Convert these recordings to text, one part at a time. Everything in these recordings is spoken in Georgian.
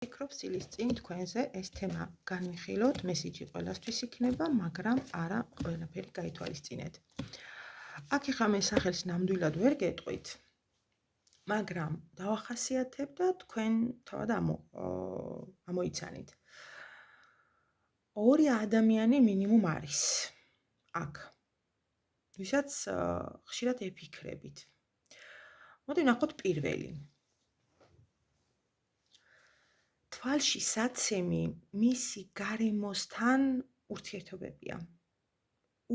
ვფიქრობ სილის წინ თქვენზე ეს თემა განვიხილოთ, მესიჯი ყველასთვის იქნება, მაგრამ არა ყველაფერი გაითვალისწინეთ. აქ ეხლა მე სახელს ნამდვილად ვერ გეტყვით, მაგრამ დავახასიათებ და თქვენ თავად ამოიცანით. ორი ადამიანი მინიმუმ არის აქ, ვისაც ხშირად ეფიქრებით. მოდი ვნახოთ პირველი. თვალში საცემი მისი გარემოსთან ურთიერთობებია.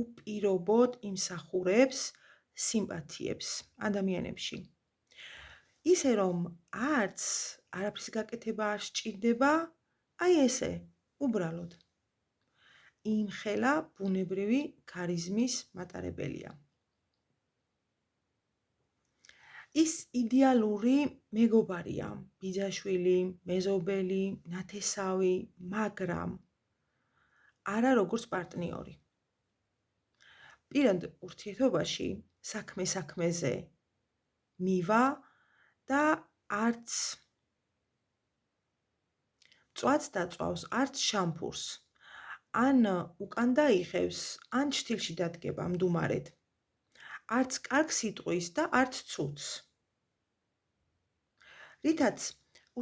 უპირობოდ იმსახურებს სიმპათიებს ადამიანებში. ისე რომ არც არაფრის გაკეთება არ სჭირდება, აი ესე, უბრალოდ. იმხელა ბუნებრივი ქარიზმის მატარებელია. ის იდეალური მეგობარია, ბიძაშვილი, მეზობელი, ნათესავი, მაგრამ არა როგორც პარტნიორი. პირად ურთიერთობაში საქმე-საქმეზე მივა და არც მწვადს დაწვავს, არც შამფურს. ან უკან დაიხევს, ან ჩრდილში დადგება მდუმარედ. არც კარგს იტყვის და არც ცუდს. რითაც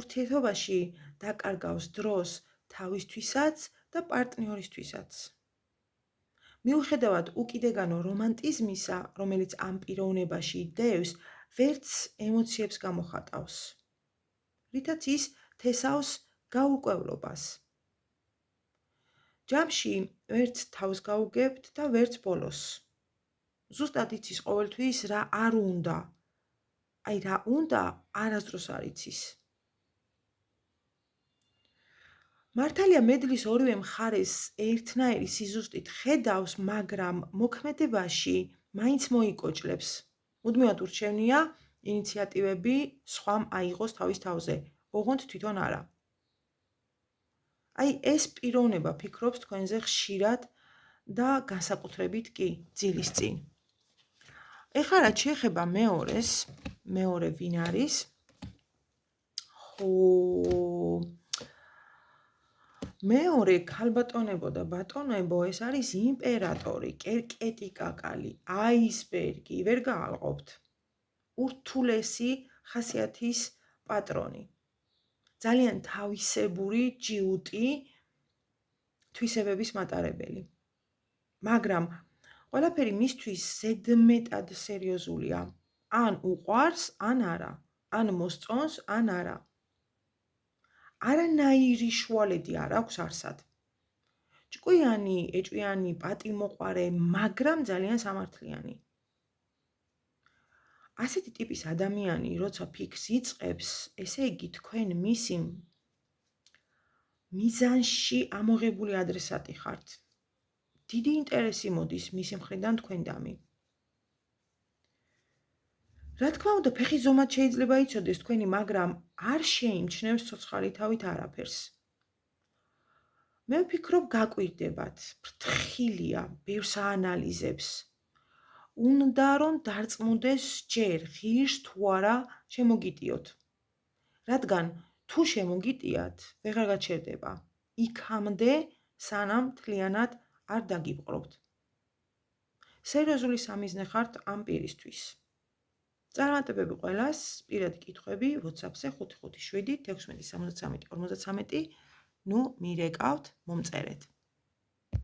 ურთიერთობაში დაკარგავს დროს თავისთვისაც და პარტნიორისთვისაც. მიუხედავად უკიდეგანო რომანტიზმისა, რომელიც ამ პიროვნებაში დევს, ვერც ემოციებს გამოხატავს. რითაც ის თესავს გაურკვევლობას. ჯამში ვერც თავს გაუგებთ და ვერც ბოლოს. ზუსტად იცის ყოველთვის რა არ უნდა. აი რა უნდა, არასდროს არ იცის. მართალია მედლის ორივე მხარეს ერთნაირი სიზუსტით ხედავს, მაგრამ მოქმედებაში მაინც მოიკოჭლებს. მუდმივად ურჩევნია ინიციატივები სხვამ აიღოს თავის თავზე, ოღონდ თვითონ არა. აი ეს პიროვნება ფიქრობს თქვენზე ხშირად და განსაკუთრებით კი ძილის წინ. ეხლა რაც შეეხება მეორეს, მეორე ვინ არის? მეორე ქალბატონებო და ბატონებო, ეს არის იმპერატორი, კერკეტი კაკალი, აისბერგი, ვერ გაალყობთ. ურთულესი ხასიათის პატრონი. ძალიან თავისებური ჯიუტი თვისებების მატარებელი. მაგრამ ყველაფერი მისთვის ზედმეტად სერიოზულია. ან უყვარს, ან არა. ან მოსწონს, ან არა. არანაირი შუალედი არ აქვს არსად. ჭკვიანი, ეჭვიანი, პატიმოყვარე, მაგრამ ძალიან სამართლიანი. ასეთი ტიპის ადამიანი, როცა ფიქს იწყებს, ესე იგი თქვენ მისი მიზანში ამოღებული ადრესატი ხართ. დიდი ინტერესი მოდის მისი მხრიდან თქვენდამი. რა თქმა უნდა, ფეხის ზომად შეიძლება იცოდეს თქვენი, მაგრამ არ შეიმჩნევს ცოცხალითავით არაფერს. მე ვფიქრობ, გაკვირდებათ, ფრთხილია, ბევრს აანალიზებს. უნდა რომ დარწმუნდეს ჯერ ღირს თუ არა შემოგიტიოთ. რადგან თუ შემოგიტიათ, ვეღარ გაჩერდება. იქამდე, სანამ მთლიანად არ დაგიპყრობთ. სერიოზული სამიზნე ხართ ამ პირისთვის. წარმატებები ყველას, პირადი კითხვები WhatsApp-ზე 557 16 73 53. ნუ მირეკავთ, მომწერეთ.